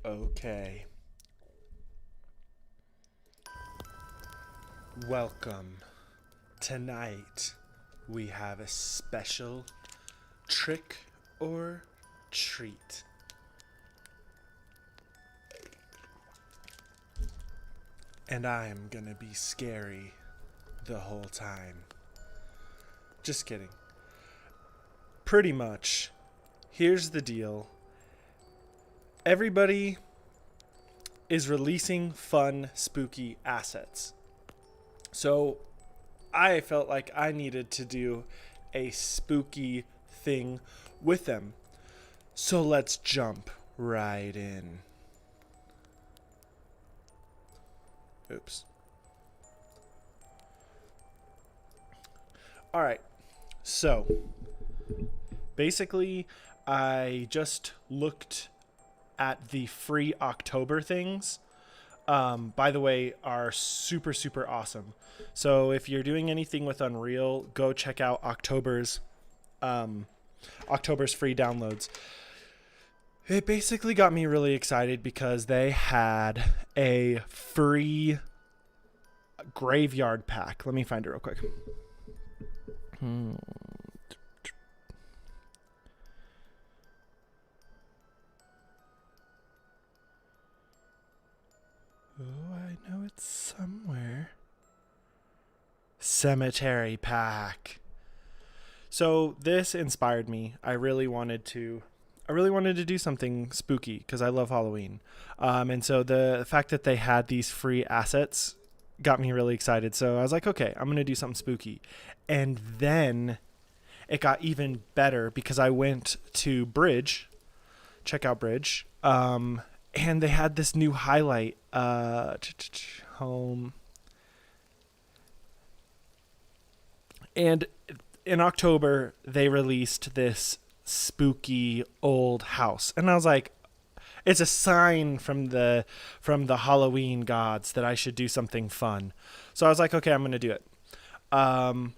Okay. Welcome. Tonight we have a special trick or treat. And I'm gonna be scary the whole time. Just kidding. Pretty much. Here's the deal. Everybody is releasing fun, spooky assets. So I felt like I needed to do a spooky thing with them. So let's jump right in. Oops. All right. So basically, I just looked at the free October things. By the way, are super, super awesome. So if you're doing anything with Unreal, go check out October's free downloads. It basically got me really excited because they had a free graveyard pack. Let me find it real quick. Oh, I know it's somewhere. Cemetery pack. So this inspired me. I really wanted to do something spooky because I love Halloween. And so the fact that they had these free assets got me really excited. So I was like, okay, I'm going to do something spooky. And then it got even better because I went to Bridge, check out Bridge, and they had this new highlight, home. And in October, they released this spooky old house. And I was like, it's a sign from the Halloween gods that I should do something fun. So I was like, okay, I'm going to do it.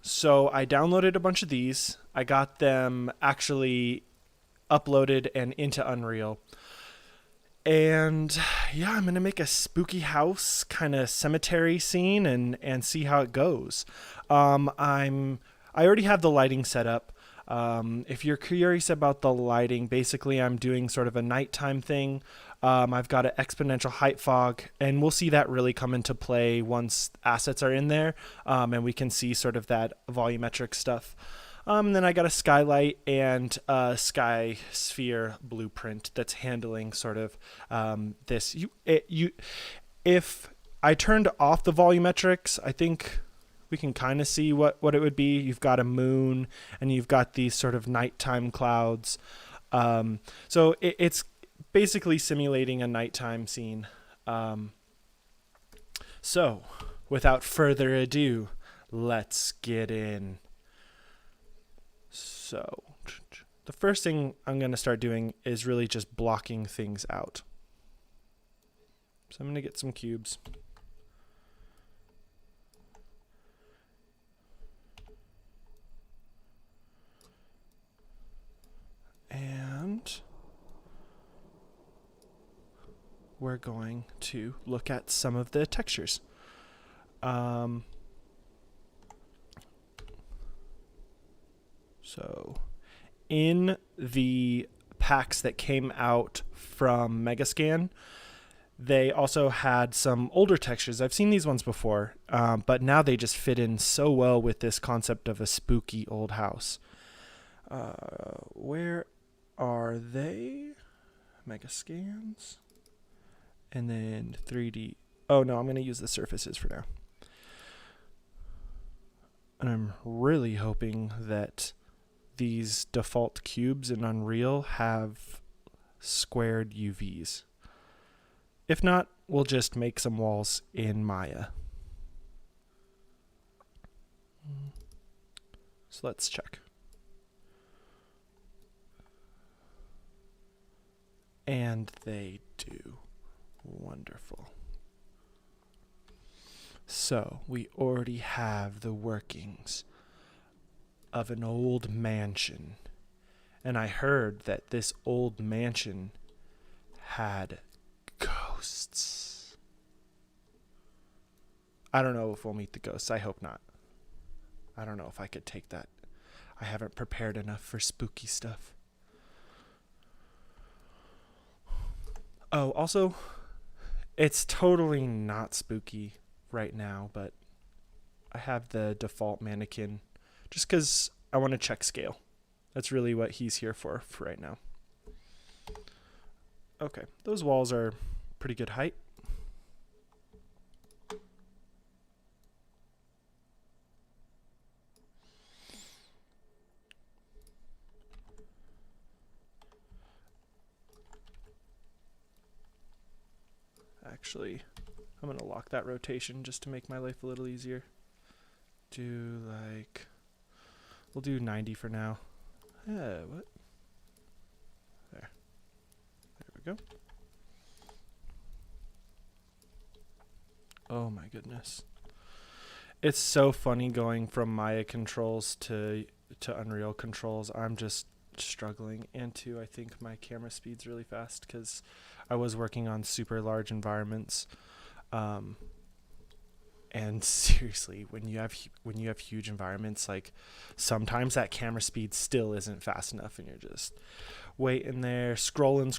So I downloaded a bunch of these. I got them actually uploaded and into Unreal. And yeah, I'm going to make a spooky house kind of cemetery scene and see how it goes. I already have the lighting set up. If you're curious about the lighting, basically I'm doing sort of a nighttime thing. I've got an exponential height fog, and we'll see that really come into play once assets are in there, and we can see sort of that volumetric stuff. Then I got a skylight and a sky sphere blueprint that's handling sort of this. If I turned off the volumetrics, I think we can kind of see what it would be. You've got a moon and you've got these sort of nighttime clouds. So it's basically simulating a nighttime scene. So without further ado, let's get in. So the first thing I'm going to start doing is really just blocking things out. So I'm going to get some cubes. And we're going to look at some of the textures. So in the packs that came out from Megascan, they also had some older textures. I've seen these ones before, but now they just fit in so well with this concept of a spooky old house. Where are they? Megascans. And then 3D. Oh no, I'm going to use the surfaces for now. And I'm really hoping that these default cubes in Unreal have squared UVs. If not, we'll just make some walls in Maya. So let's check. And they do. Wonderful. So we already have the workings of an old mansion. And I heard that this old mansion had I don't know if we'll meet the ghosts. I hope not. I don't know if I could take that. I haven't prepared enough for spooky stuff. Oh, also, it's totally not spooky right now, but I have the default mannequin just because I want to check scale. That's really what he's here for right now. Okay, those walls are pretty good height. Actually, I'm going to lock that rotation just to make my life a little easier. We'll do 90 for now. What? There we go. Oh my goodness. It's so funny going from Maya controls to Unreal controls. I'm just struggling, and I think my camera speed's really fast because I was working on super large environments. And seriously, when you have huge environments, like sometimes that camera speed still isn't fast enough, and you're just waiting there, scrolling.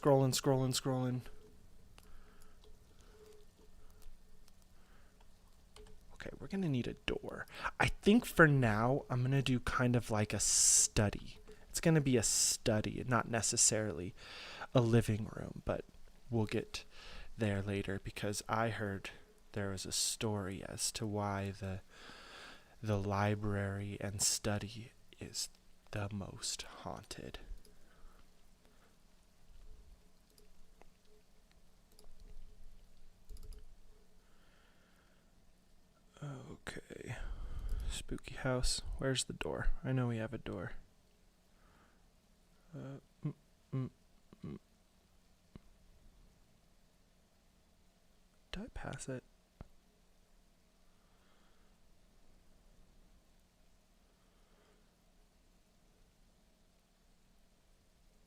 Okay, we're gonna need a door. I think for now I'm gonna do kind of like a study. It's gonna be a study, not necessarily a living room, but we'll get there later because I heard there was a story as to why the library and study is the most haunted. Okay. Spooky house. Where's the door? I know we have a door. Did I pass it?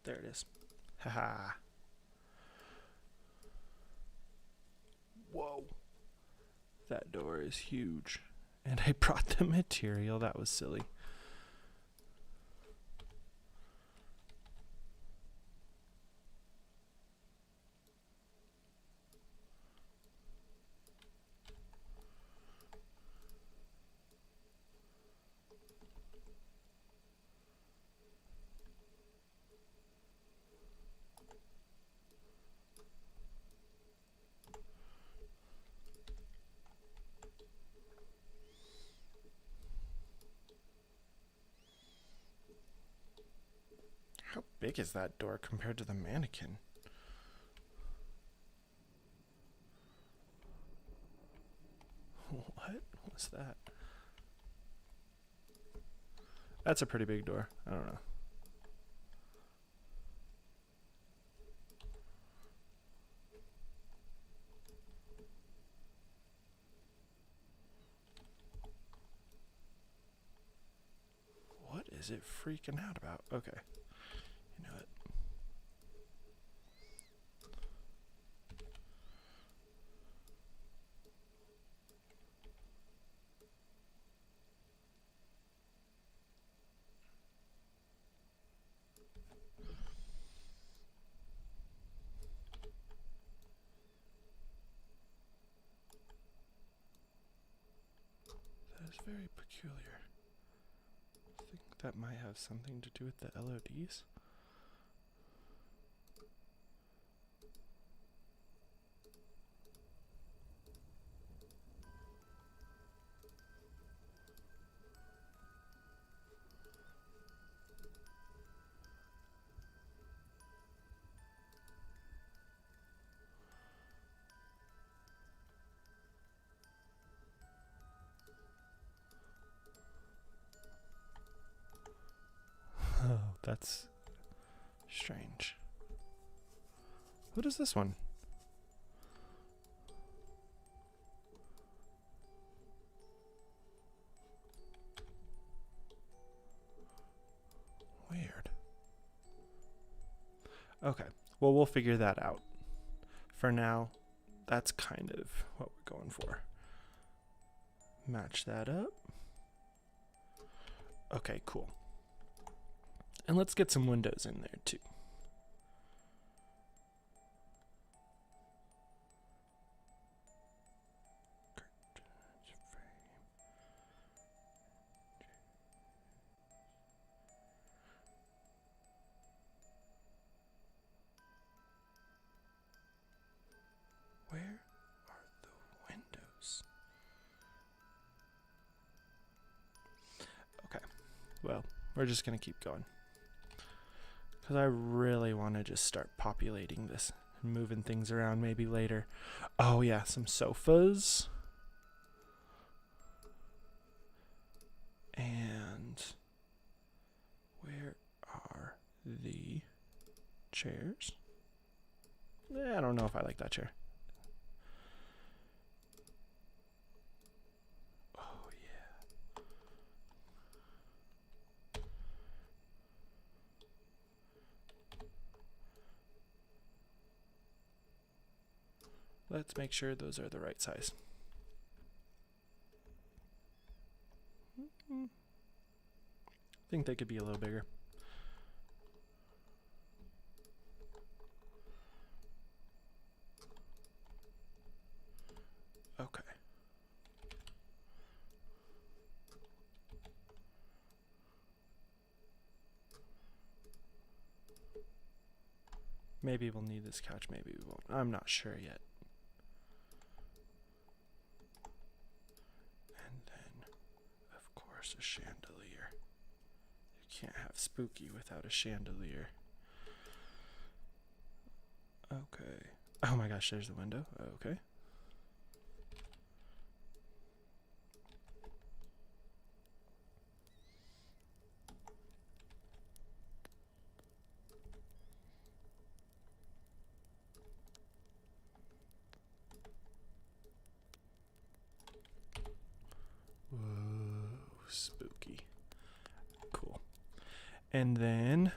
There it is. Haha. Whoa. That door is huge. And I brought the material. That was silly. How big is that door compared to the mannequin? What was that? That's a pretty big door. I don't know. What is it freaking out about? Okay. You know it. That is very peculiar. I think that might have something to do with the LODs. Oh, that's strange. What is this one? Weird. Okay, well, we'll figure that out. For now, that's kind of what we're going for. Match that up. Okay, cool. And let's get some windows in there too. Where are the windows? Okay, well, we're just gonna keep going. Because I really want to just start populating this and moving things around maybe later. Oh yeah, some sofas. And where are the chairs? I don't know if I like that chair. Oh yeah. Let's make sure those are the right size. I think they could be a little bigger. Okay. Maybe we'll need this couch, maybe we won't. I'm not sure yet. And then, of course, a chandelier. You can't have spooky without a chandelier. Okay. Oh my gosh, there's the window. Okay. Whoa, spooky. Cool. And then,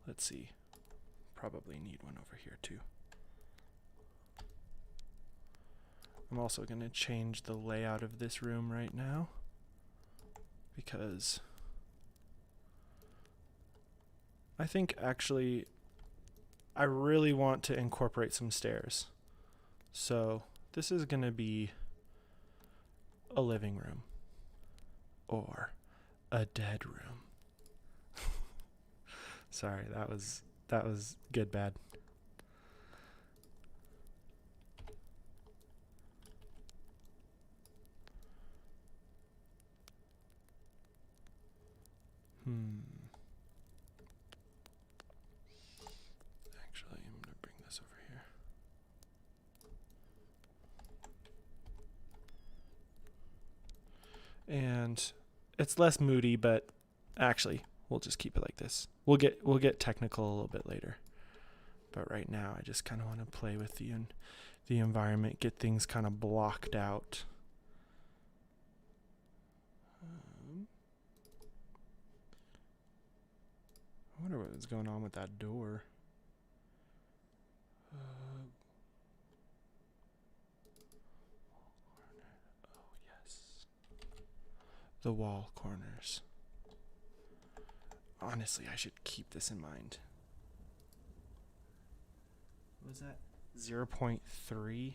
let's see. Probably need one over here too. I'm also going to change the layout of this room right now because I think actually I really want to incorporate some stairs. So this is going to be a living room or a dead room. Sorry, that was good bad. Actually, I'm going to bring this over here. And it's less moody, but actually, we'll just keep it like this. We'll get technical a little bit later. But right now, I just kind of want to play with the environment, get things kind of blocked out. I wonder what was going on with that door. Oh, yes. The wall corners. Honestly, I should keep this in mind. What was that? 0.3?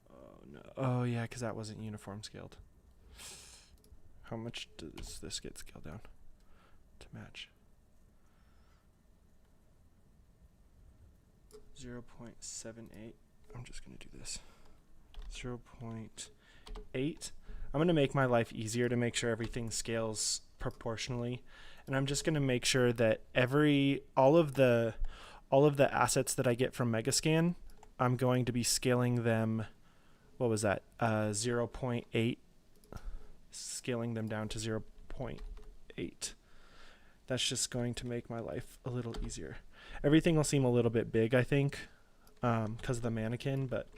Oh, no. Oh, yeah, because that wasn't uniform scaled. How much does this get scaled down to match? 0.78. I'm just going to do this. 0.8. I'm going to make my life easier to make sure everything scales proportionally. And I'm just going to make sure that all of the assets that I get from Megascan, I'm going to be scaling them. What was that? 0.8. Scaling them down to 0.8. That's just going to make my life a little easier. Everything will seem a little bit big, I think, because of the mannequin, but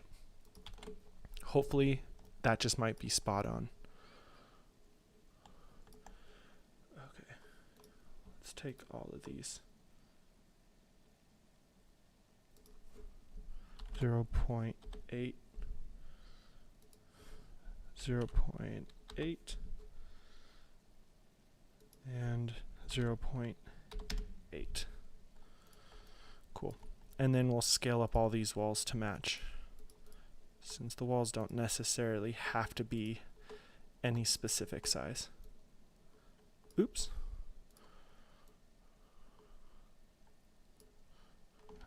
hopefully that just might be spot on. Okay, let's take all of these. 0.8, 0.8 and 0.8. Cool. And then we'll scale up all these walls to match, since the walls don't necessarily have to be any specific size. Oops.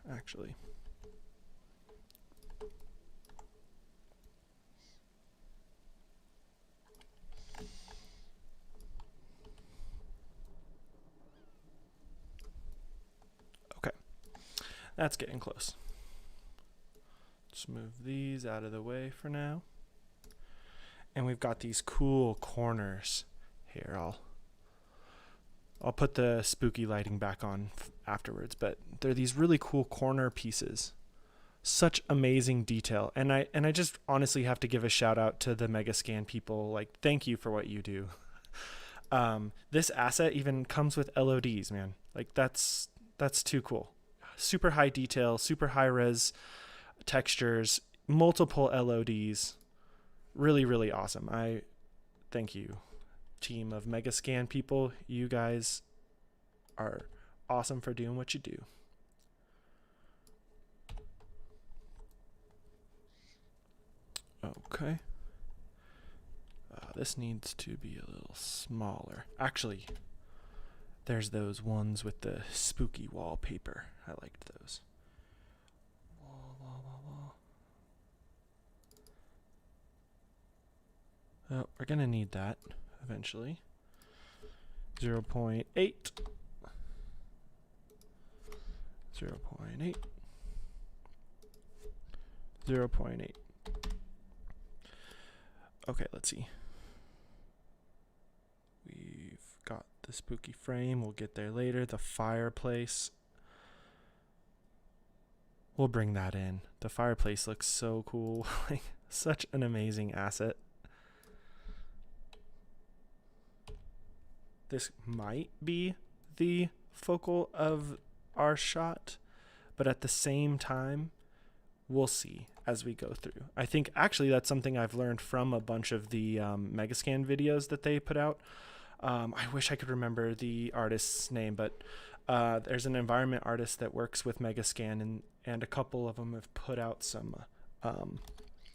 Actually, okay, that's getting close. Let's move these out of the way for now. And we've got these cool corners here. I'll put the spooky lighting back on afterwards, but they're these really cool corner pieces. Such amazing detail. And I just honestly have to give a shout out to the megascan people. Like, thank you for what you do. This asset even comes with LODs, man. Like, that's too cool. Super high detail, super high res textures, multiple LODs. Really, really awesome. I thank you, team of megascan people. You guys are awesome for doing what you do. Okay. This needs to be a little smaller. Actually, there's those ones with the spooky wallpaper. I liked those. Wall. Oh, we're gonna need that eventually. 0.8. 0.8. 0.8. Okay, let's see. We've got the spooky frame. We'll get there later. The fireplace. We'll bring that in. The fireplace looks so cool. Like, such an amazing asset. This might be the focal of our shot, but at the same time, we'll see as we go through. I think actually that's something I've learned from a bunch of the megascan videos that they put out. I wish I could remember the artist's name, but there's an environment artist that works with megascan, and a couple of them have put out some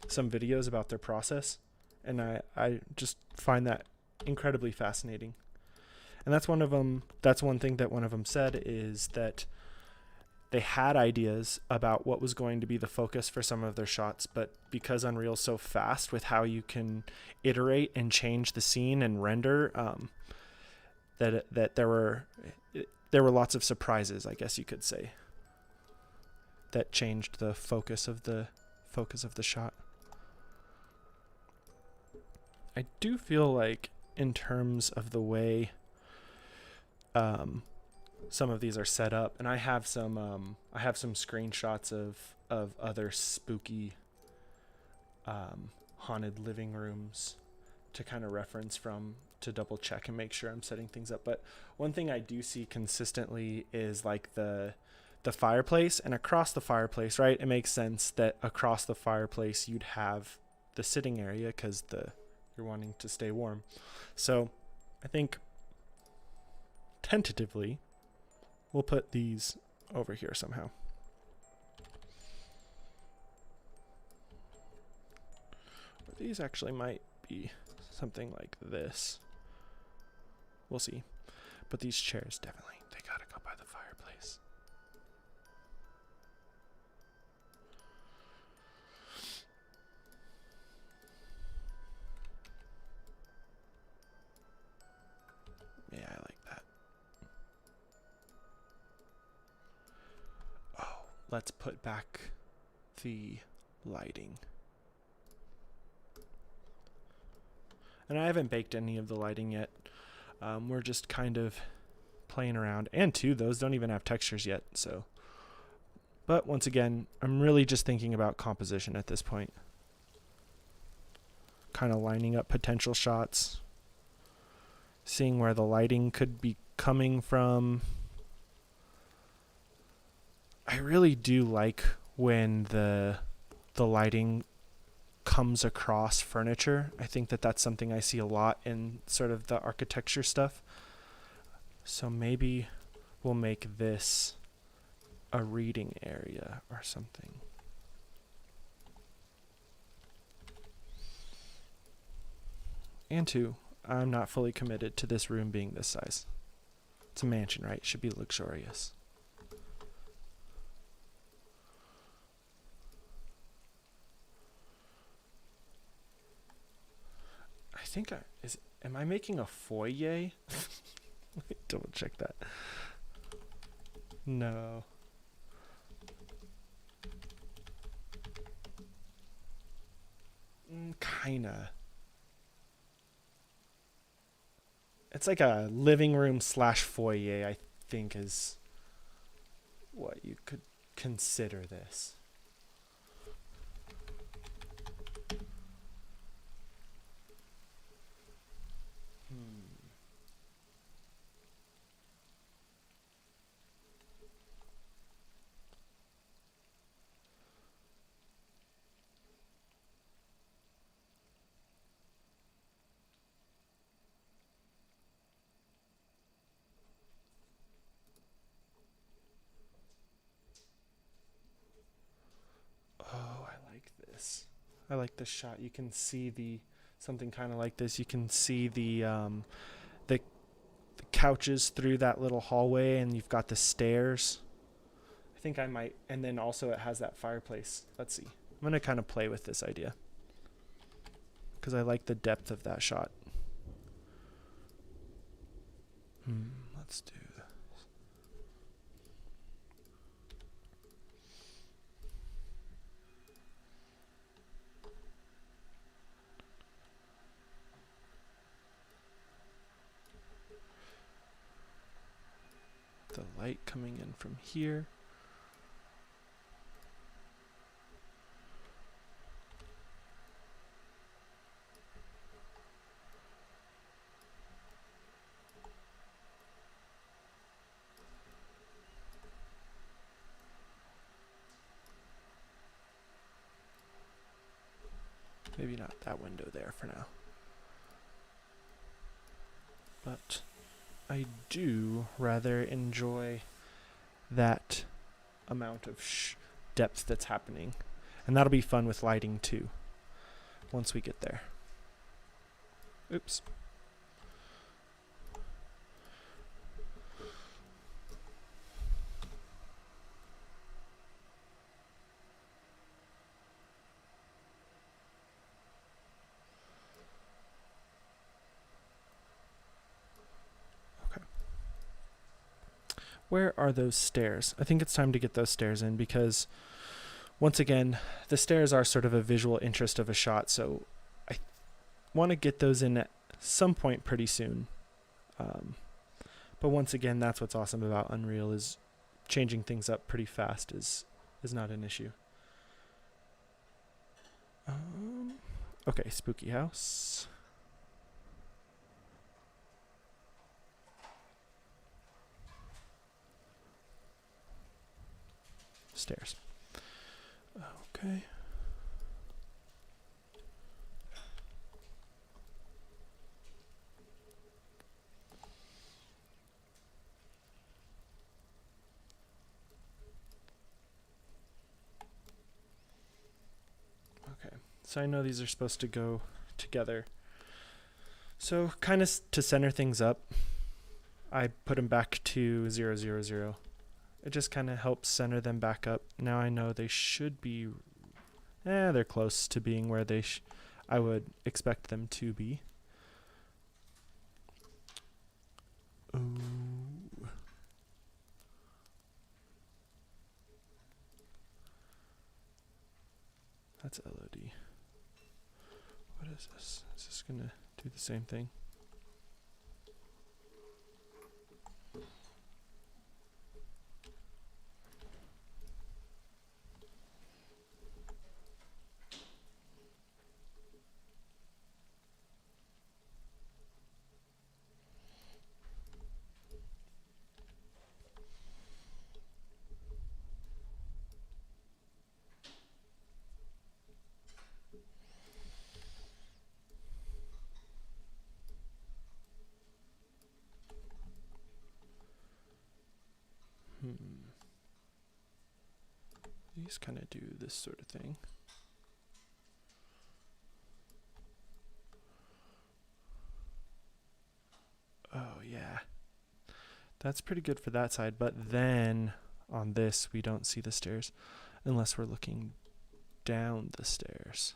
videos about their process, and I just find that incredibly fascinating. And that's one of them. That's one thing that one of them said, is that they had ideas about what was going to be the focus for some of their shots, but because Unreal's so fast with how you can iterate and change the scene and render, that there were lots of surprises, I guess you could say, that changed the focus of the shot. I do feel like, in terms of the way some of these are set up, and I have some screenshots of other spooky haunted living rooms to kind of reference from, to double check and make sure I'm setting things up. But one thing I do see consistently is like the fireplace, and across the fireplace, right? It makes sense that across the fireplace you'd have the sitting area because you're wanting to stay warm. So I think tentatively we'll put these over here somehow. Or these actually might be something like this. We'll see. But these chairs, definitely, they gotta go by the fireplace. Yeah, I like that. Oh, let's put back the lighting. And I haven't baked any of the lighting yet. We're just kind of playing around. And two, those don't even have textures yet. So, but once again, I'm really just thinking about composition at this point. Kind of lining up potential shots. Seeing where the lighting could be coming from. I really do like when the lighting comes across furniture. I think that that's something I see a lot in sort of the architecture stuff. So maybe we'll make this a reading area or something. And two, I'm not fully committed to this room being this size. It's a mansion, right? It should be luxurious. I think am I making a foyer? Let me double check that. No. Kinda. It's like a living room / foyer, I think, is what you could consider this. Oh, I like this. I like this shot. You can see something kind of like this. You can see the couches through that little hallway, and you've got the stairs. I think I might, and then also it has that fireplace. Let's see. I'm going to kind of play with this idea because I like the depth of that shot. Let's do this. The light coming in from here. Maybe not that window there for now. But I do rather enjoy that amount of depth that's happening. And that'll be fun with lighting too, once we get there. Oops. Where are those stairs? I think it's time to get those stairs in because, once again, the stairs are sort of a visual interest of a shot, so I want to get those in at some point pretty soon. But once again, that's what's awesome about Unreal, is changing things up pretty fast is not an issue. Okay, spooky house. Stairs. Okay. Okay. So I know these are supposed to go together. So kind of to center things up, I put them back to 0, 0, 0. It just kind of helps center them back up. Now I know they should be, they're close to being where I would expect them to be. Ooh. That's LOD. What is this? Is this going to do the same thing? these kind of do this sort of thing. Oh yeah, that's pretty good for that side, but then on this we don't see the stairs unless we're looking down the stairs.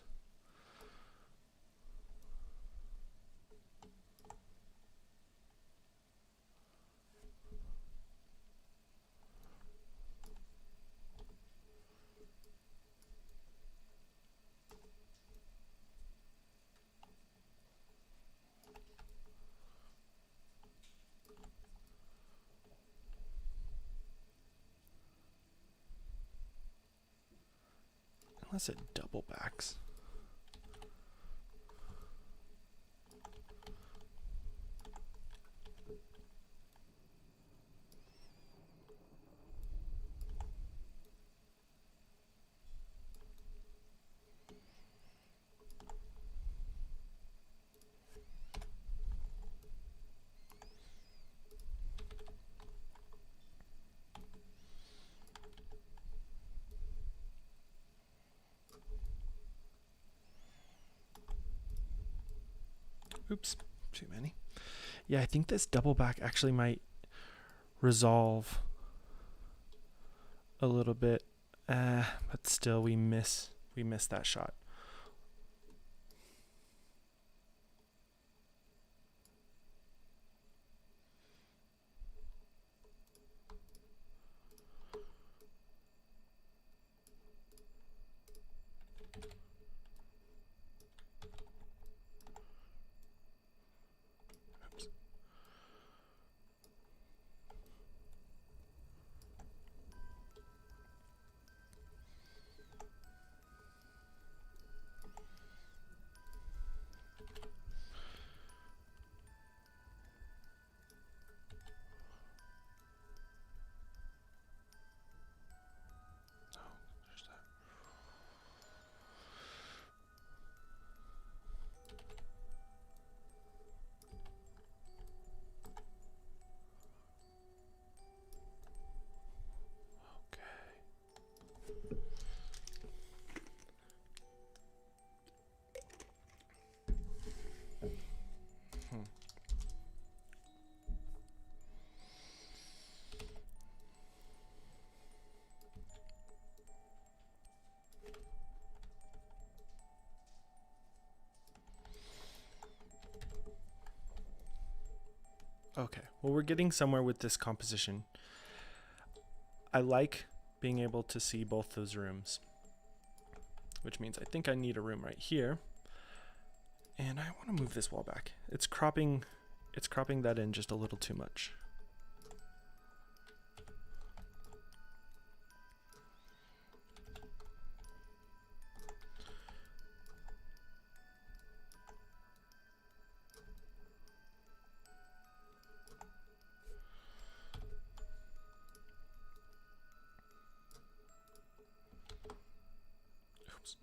Unless it double backs. Oops, too many. Yeah, I think this double back actually might resolve a little bit, but still we miss that shot. Okay, well, we're getting somewhere with this composition. I like being able to see both those rooms, which means I think I need a room right here. And I want to move this wall back. It's cropping that in just a little too much. Oops.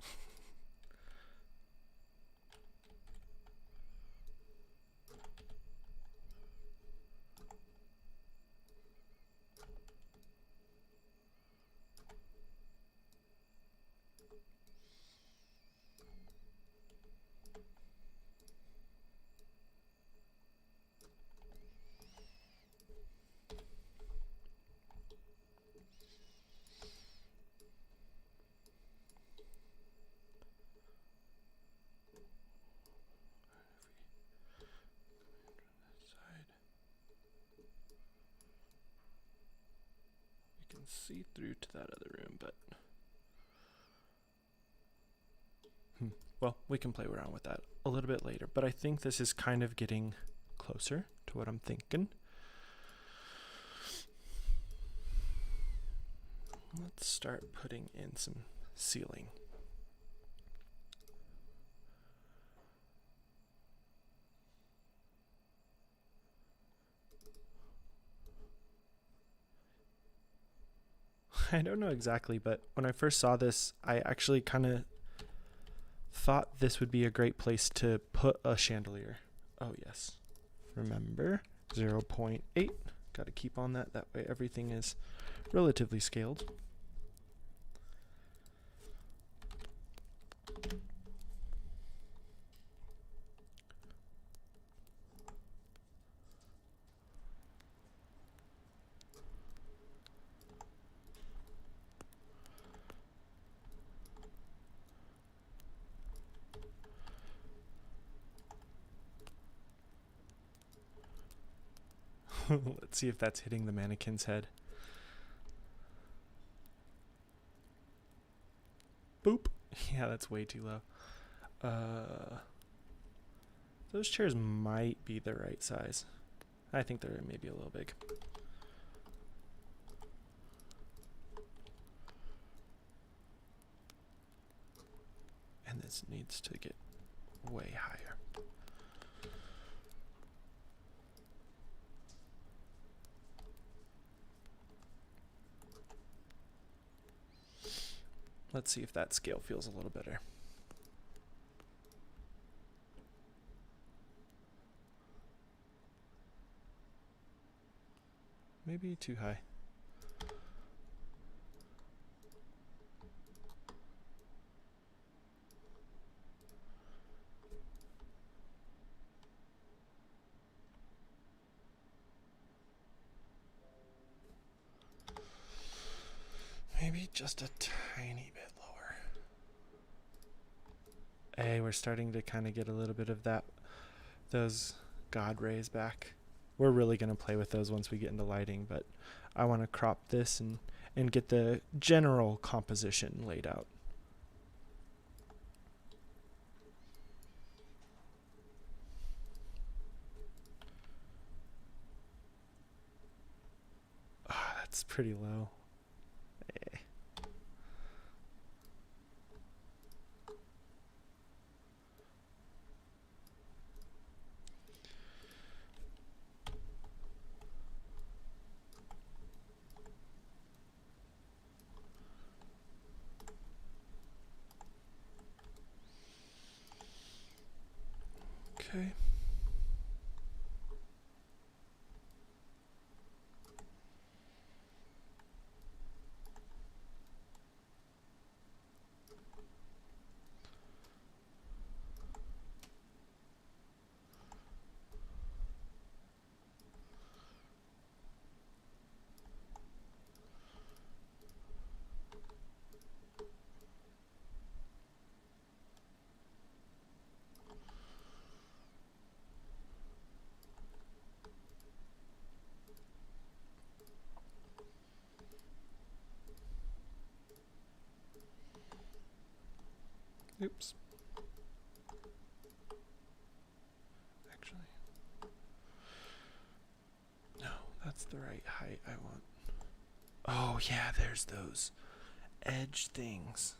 See through to that other room, but well, we can play around with that a little bit later, but I think this is kind of getting closer to what I'm thinking. Let's start putting in some ceiling. I don't know exactly, but when I first saw this, I actually kind of thought this would be a great place to put a chandelier. Oh yes, remember 0.8. Got to keep on that. That way everything is relatively scaled. Let's see if that's hitting the mannequin's head. Boop. Yeah, that's way too low. Those chairs might be the right size. I think they're maybe a little big. And this needs to get way higher. Let's see if that scale feels a little better. Maybe too high. Maybe just a tiny bit lower. Hey, we're starting to kind of get a little bit of those God rays back. We're really going to play with those once we get into lighting, but I want to crop this and get the general composition laid out. Ah, that's pretty low. Okay. Oops. Actually, no, that's the right height I want. Oh yeah, there's those edge things.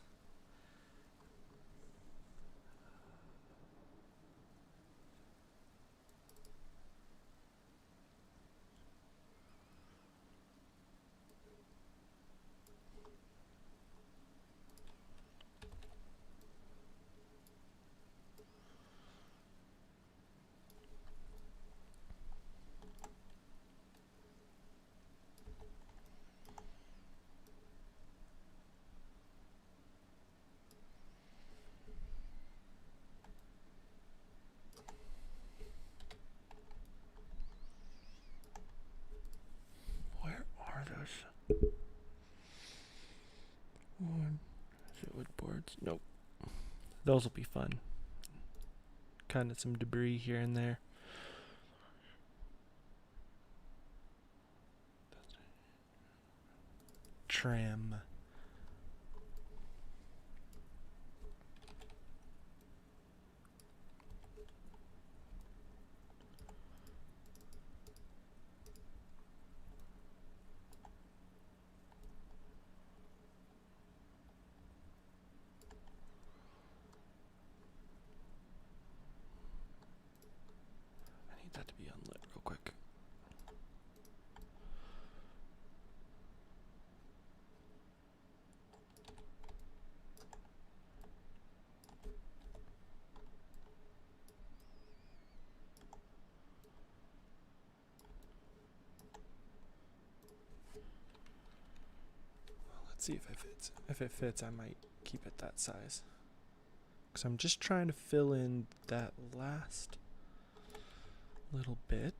Where are those? Is it wood boards? Nope. Those will be fun. Kind of some debris here and there. Trim. I need that to be unlit real quick. Let's see if it fits. If it fits, I might keep it that size. Because I'm just trying to fill in that last little bit.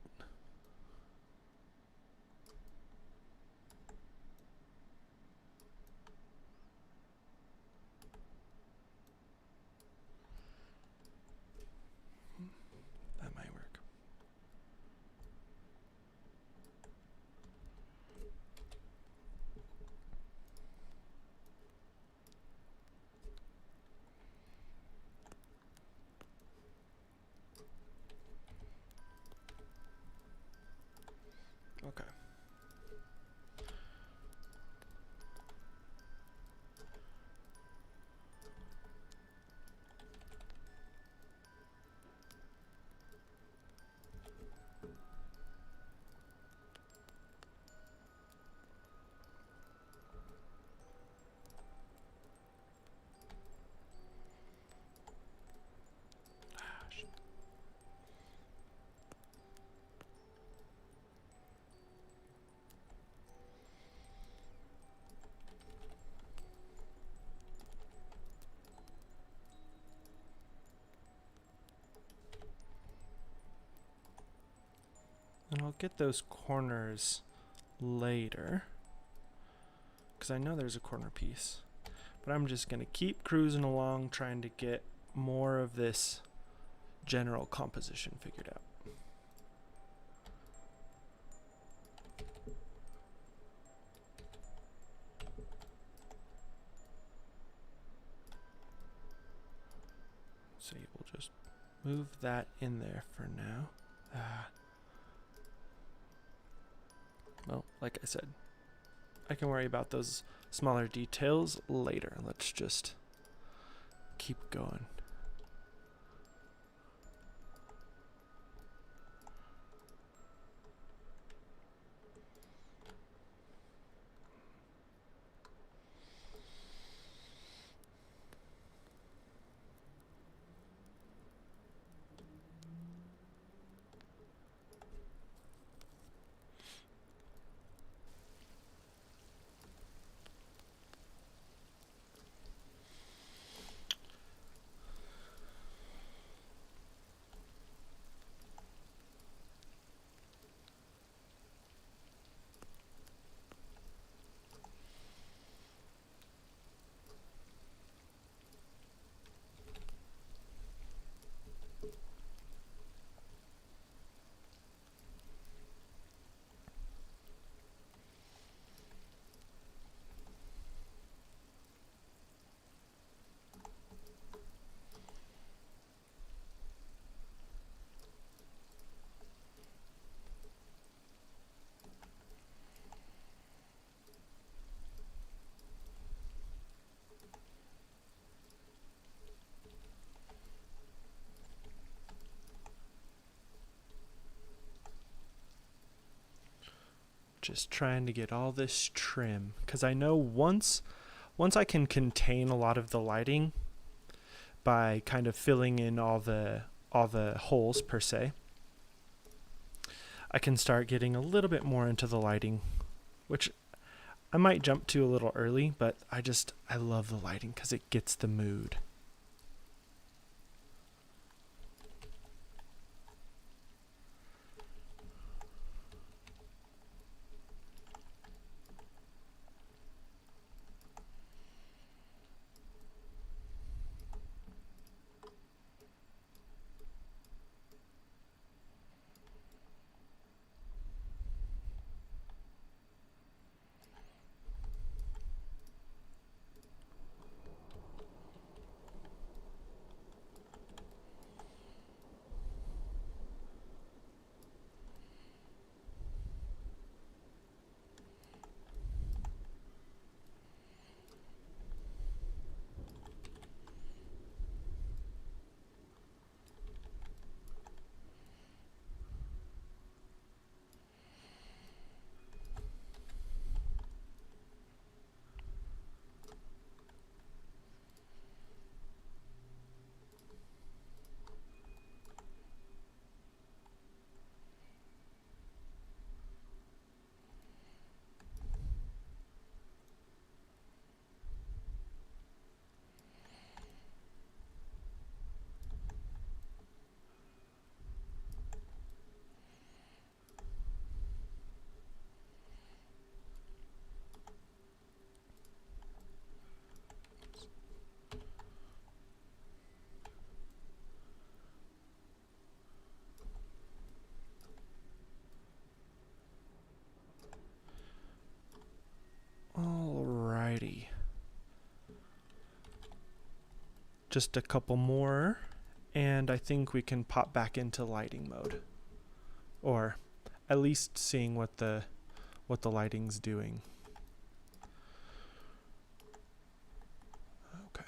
That might work. And I'll get those corners later, because I know there's a corner piece. But I'm just going to keep cruising along, trying to get more of this general composition figured out. So we'll just move that in there for now. Well, like I said, I can worry about those smaller details later. Let's just keep going. Just trying to get all this trim, because I know once I can contain a lot of the lighting by kind of filling in all the holes per se, I can start getting a little bit more into the lighting, which I might jump to a little early, but I love the lighting because it gets the mood. Alrighty. Just a couple more, and I think we can pop back into lighting mode. Or at least seeing what the lighting's doing. Okay.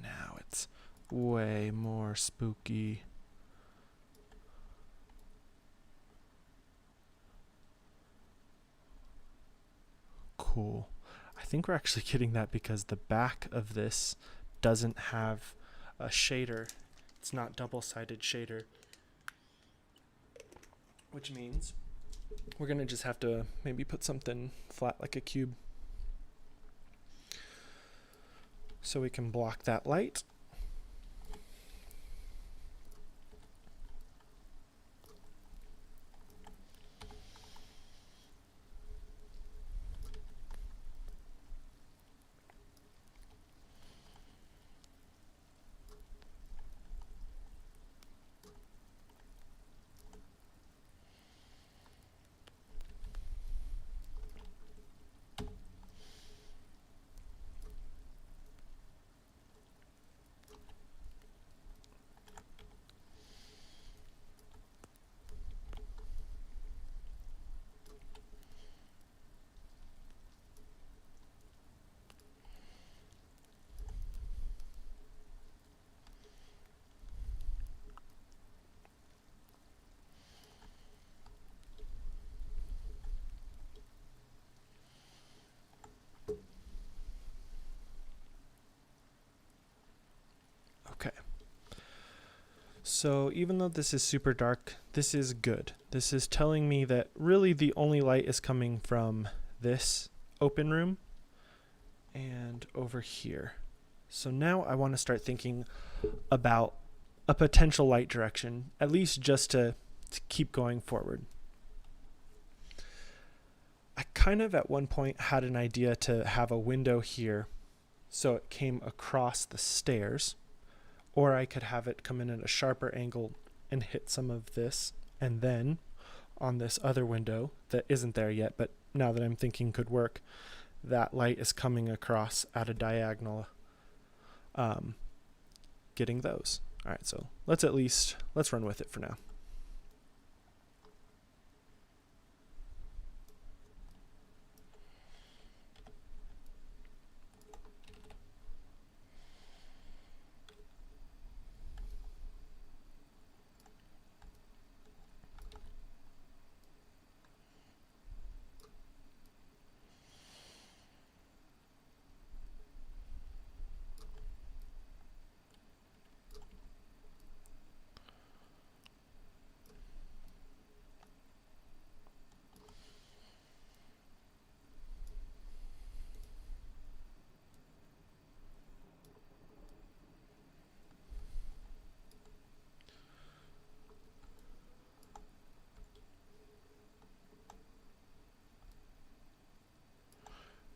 Now it's way more spooky. Cool. I think we're actually getting that because the back of this doesn't have a shader. It's not double-sided shader, which means we're gonna just have to maybe put something flat like a cube so we can block that light. So even though this is super dark, this is good. This is telling me that really the only light is coming from this open room and over here. So now I want to start thinking about a potential light direction, at least just to keep going forward. I kind of at one point had an idea to have a window here so it came across the stairs, or I could have it come in at a sharper angle and hit some of this, and then on this other window that isn't there yet, but now that I'm thinking could work, that light is coming across at a diagonal, getting those. All right, so let's run with it for now.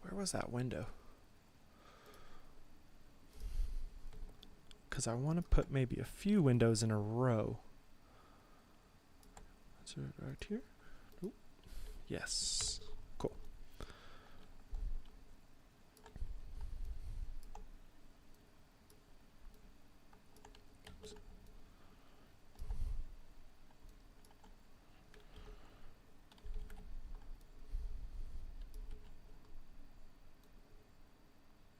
Where was that window? Because I want to put maybe a few windows in a row. Is it right here? Ooh. Yes. Cool.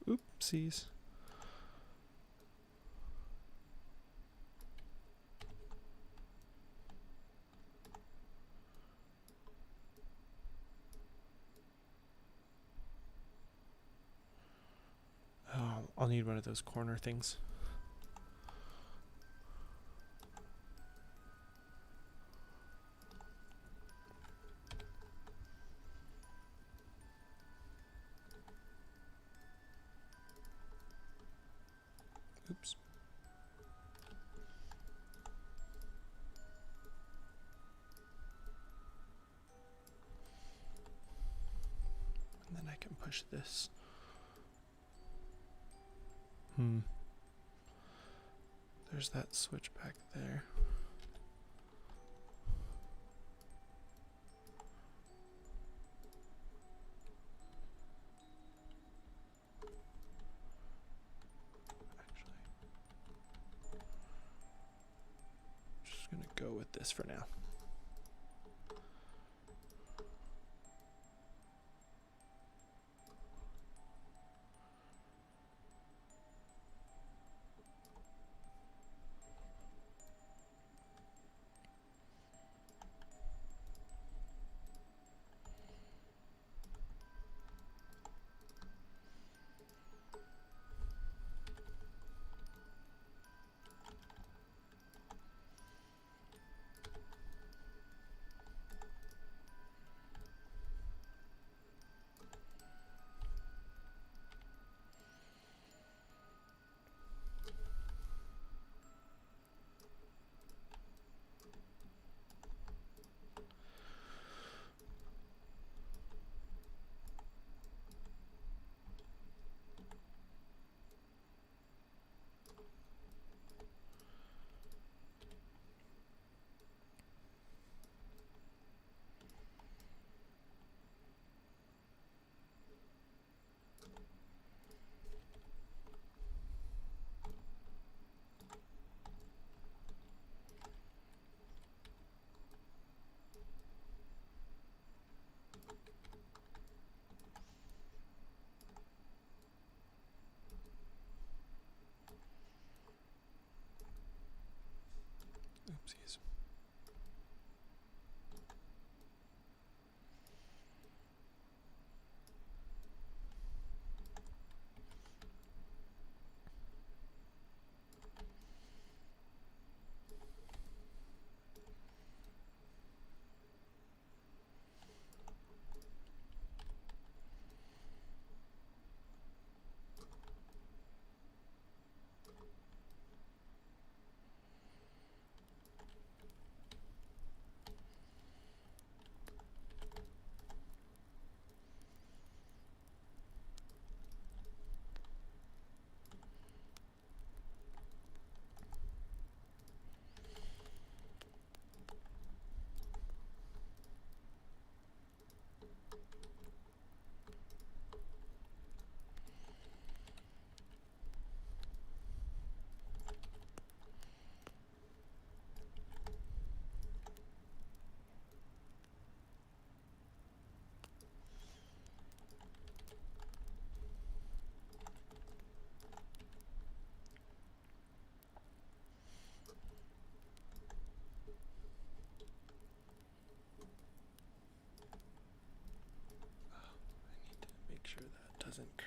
Oopsies. Oh, I'll need one of those corner things. Oops. And then I can push this. There's that switch back there. Actually, I'm just gonna go with this for now.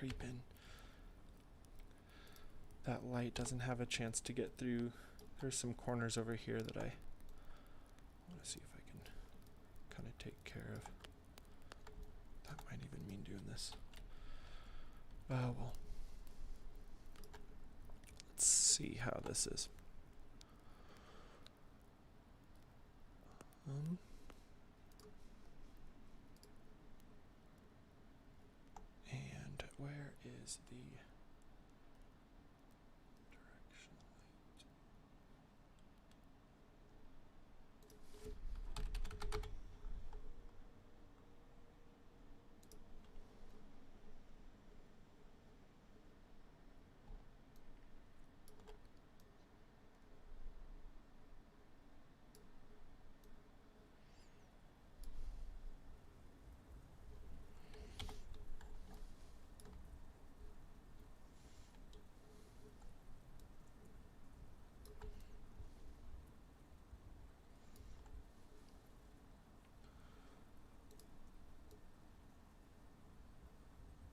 creep in. That light doesn't have a chance to get through. There's some corners over here that I want to see if I can kind of take care of. That might even mean doing this. Oh well. Let's see how this is. And where is the directional light?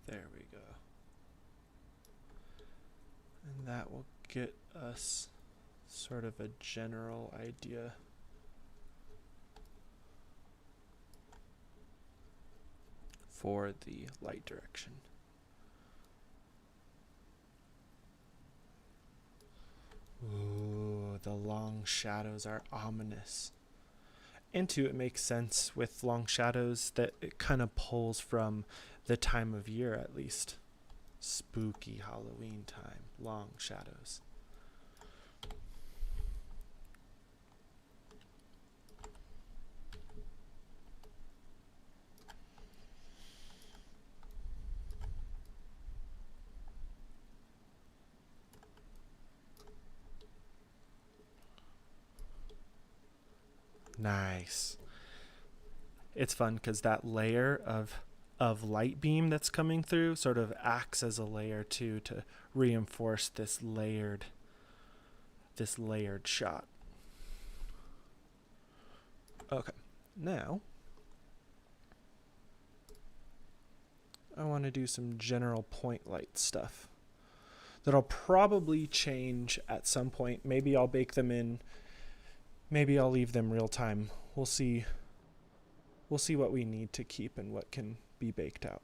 There we go. And that will get us sort of a general idea for the light direction. Ooh, the long shadows are ominous. And two, it makes sense with long shadows that it kind of pulls from the time of year at least. Spooky Halloween time, long shadows. Nice. It's fun because that layer of light beam that's coming through sort of acts as a layer too to reinforce this layered shot. Okay, now I want to do some general point light stuff that'll probably change at some point. Maybe I'll bake them in. Maybe I'll leave them real time. We'll see. We'll see what we need to keep and what can be baked out.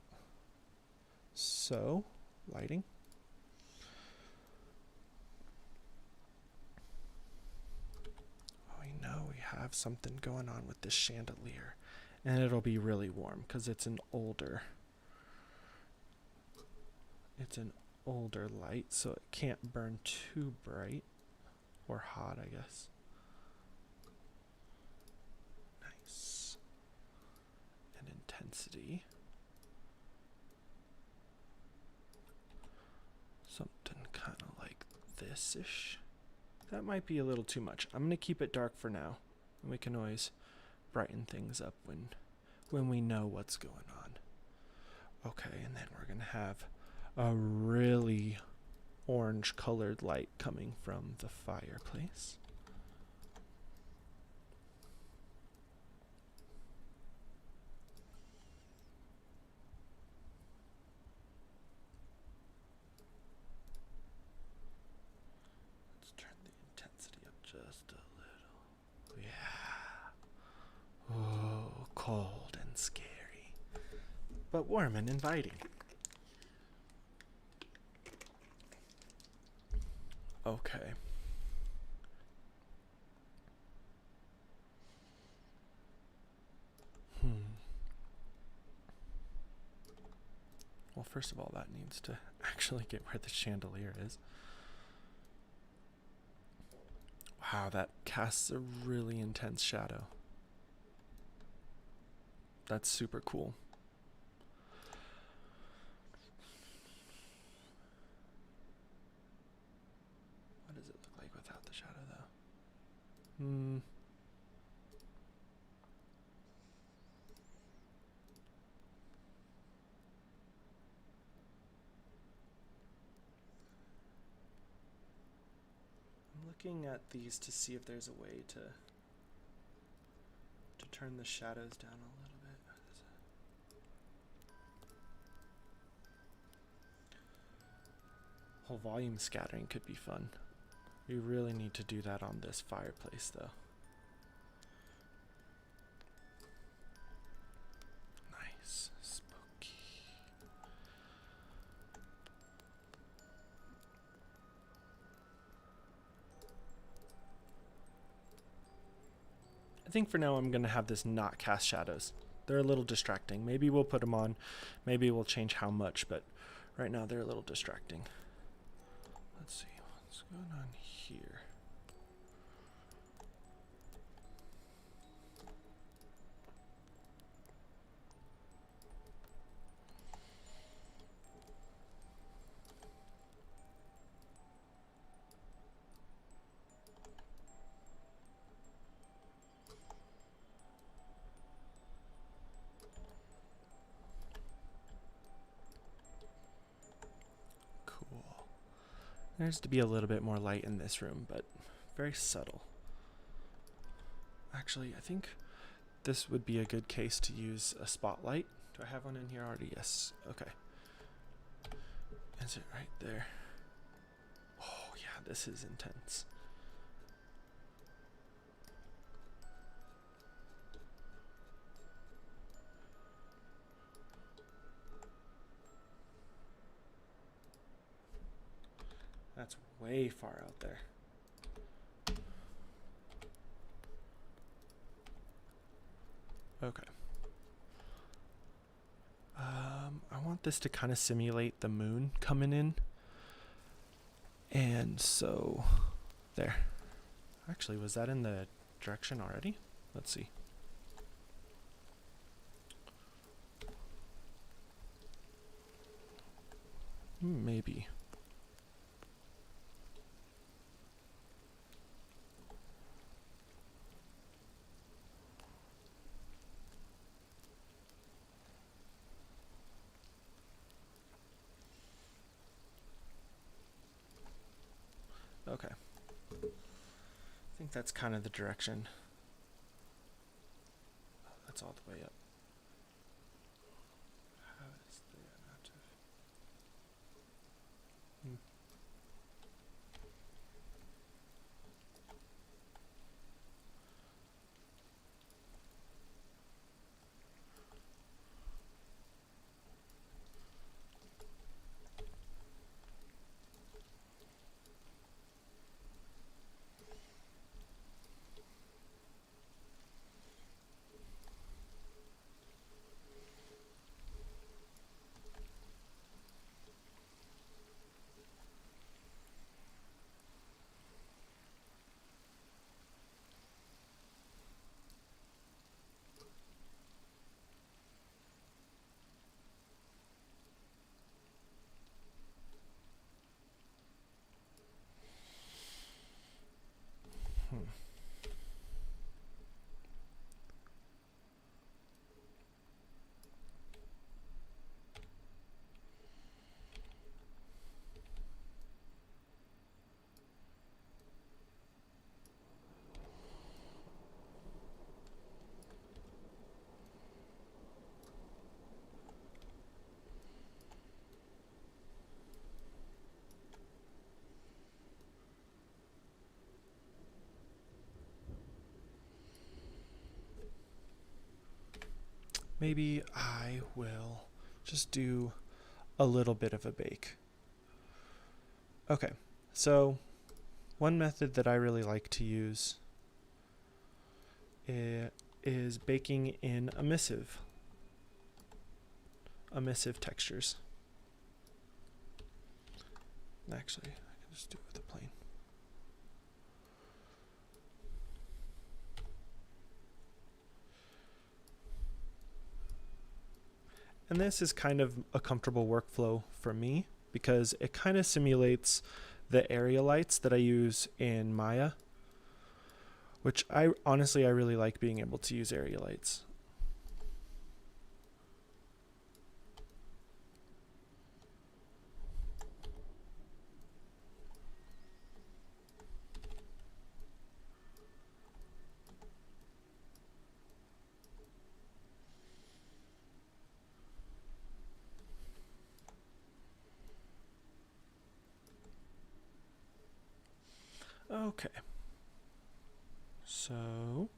So, lighting. Oh, we know we have something going on with this chandelier. And it'll be really warm because it's an older light, so it can't burn too bright or hot, I guess. Nice. And intensity. Something kind of like this-ish. That might be a little too much. I'm going to keep it dark for now. And we can always brighten things up when we know what's going on. Okay, and then we're going to have a really orange colored light coming from the fireplace. Let's turn the intensity up just a little. Yeah. Oh, cold and scary, but warm and inviting. Okay. Well, first of all, that needs to actually get where the chandelier is. Wow, that casts a really intense shadow. That's super cool. What does it look like without the shadow, though? I'm looking at these to see if there's a way to turn the shadows down a little bit. Whole volume scattering could be fun. We really need to do that on this fireplace though. Nice. Spooky. I think for now I'm going to have this not cast shadows. They're a little distracting. Maybe we'll put them on. Maybe we'll change how much, but right now they're a little distracting. Let's see what's going on here. Cool. There's to be a little bit more light in this room, but very subtle. Actually, I think this would be a good case to use a spotlight. Do I have one in here already? Yes. Okay. Is it right there? Oh yeah, this is intense. That's way far out there. Okay. I want this to kind of simulate the moon coming in. And so, there. Actually, was that in the direction already? Let's see. Maybe. Okay. I think that's kind of the direction. Oh, that's all the way up. How is the amount of... Maybe I will just do a little bit of a bake. Okay, so one method that I really like to use is baking in emissive textures. Actually, I can just do it with a plane. And this is kind of a comfortable workflow for me because it kind of simulates the area lights that I use in Maya, which I really like being able to use area lights. Okay. So,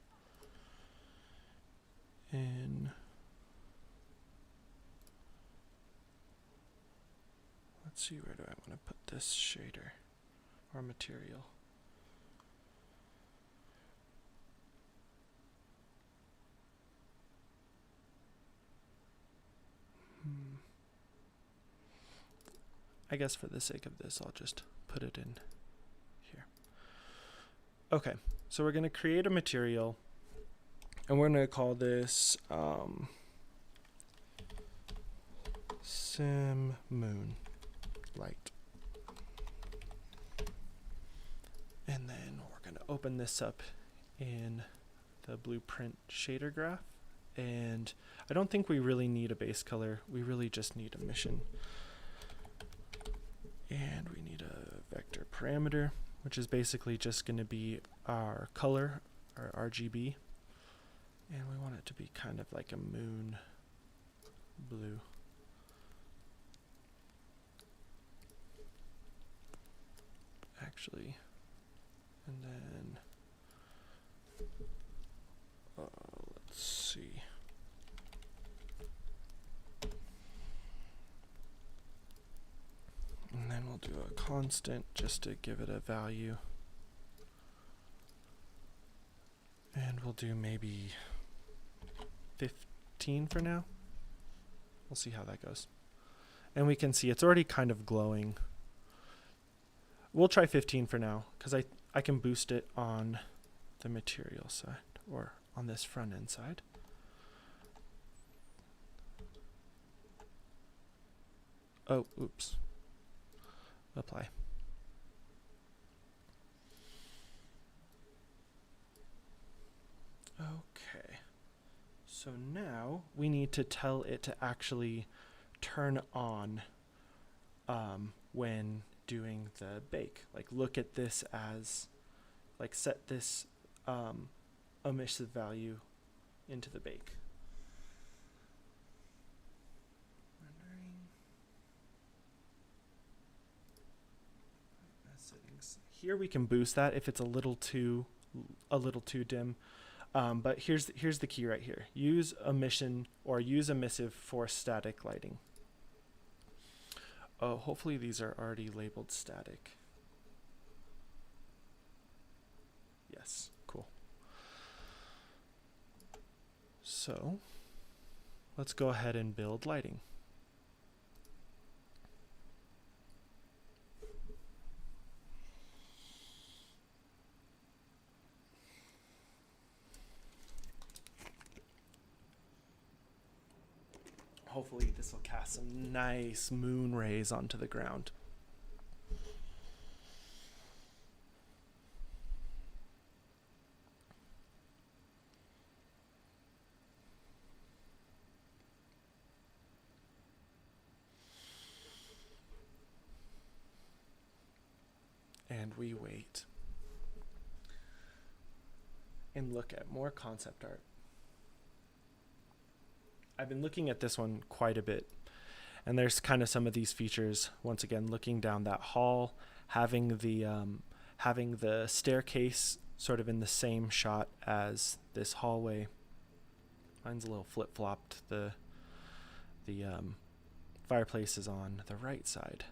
let's see, where do I want to put this shader or material? I guess for the sake of this, I'll just put it in here. Okay, so we're going to create a material, and we're going to call this Sim Moon Light. And then we're going to open this up in the blueprint shader graph. And I don't think we really need a base color. We really just need a mission. And we need a vector parameter, which is basically just going to be our color, our RGB. And we want it to be kind of like a moon blue. Actually, and then let's see. And then we'll do a constant just to give it a value. And we'll do maybe 15 for now. We'll see how that goes. And we can see it's already kind of glowing. We'll try 15 for now, because I can boost it on the material side, or on this front end side. Oh, oops. Apply. Okay. So now we need to tell it to actually turn on when doing the bake. Like, look at this as, like, set this emissive value into the bake. Settings. Here we can boost that if it's a little too dim. But here's the key right here. Use emission or use emissive for static lighting. Oh, hopefully these are already labeled static. Yes, cool. So let's go ahead and build lighting. Hopefully this will cast some nice moon rays onto the ground. And we wait. And look at more concept art. I've been looking at this one quite a bit, and there's kind of some of these features. Once again, looking down that hall, having the staircase sort of in the same shot as this hallway. Mine's a little flip-flopped. The fireplace is on the right side.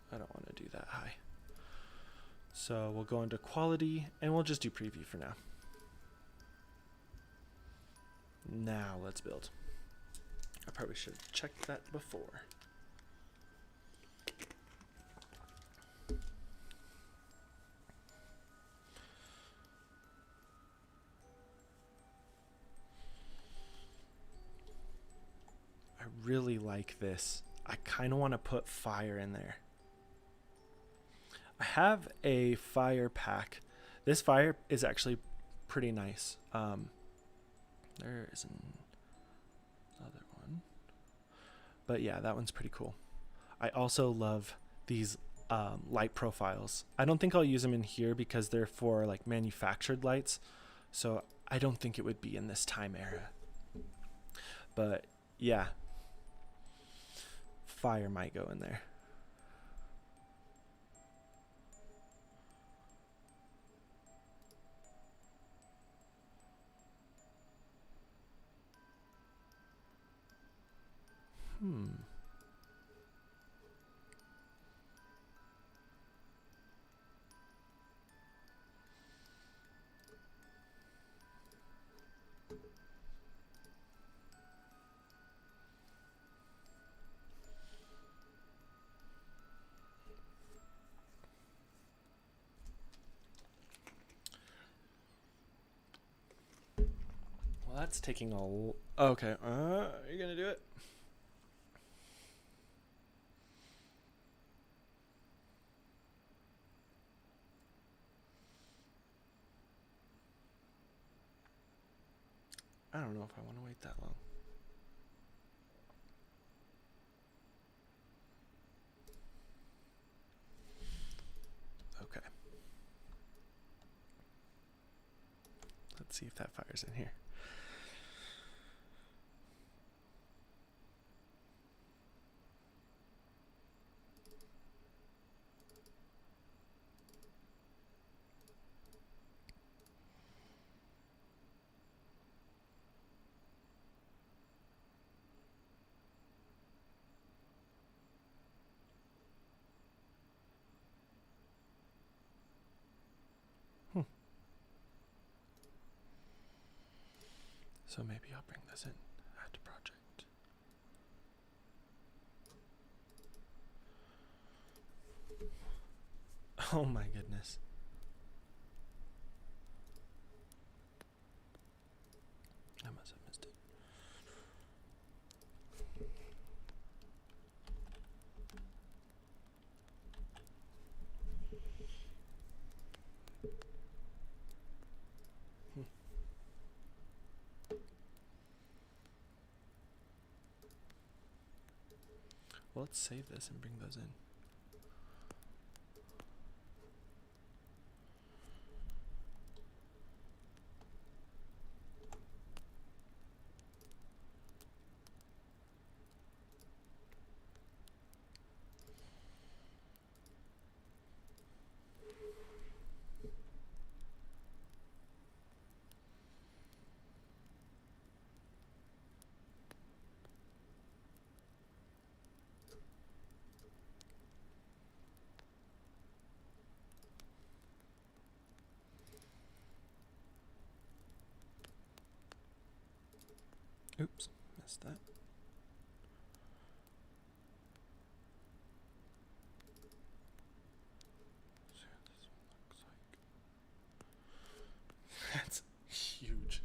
I don't want to do that high. So we'll go into quality and we'll just do preview for now. Now let's build. I probably should have checked that before. I really like this. I kind of want to put fire in there. I have a fire pack. This fire is actually pretty nice. There is another one. But yeah, that one's pretty cool. I also love these light profiles. I don't think I'll use them in here because they're for like manufactured lights. So I don't think it would be in this time era. But yeah, fire might go in there. Well, that's taking a... Okay, are you gonna do it? I don't know if I want to wait that long. Okay. Let's see if that fire's in here. So maybe I'll bring this in after project. Oh my goodness. I must have missed it. Well, let's save this and bring those in. Oops, missed that. See what this one looks like. That's huge.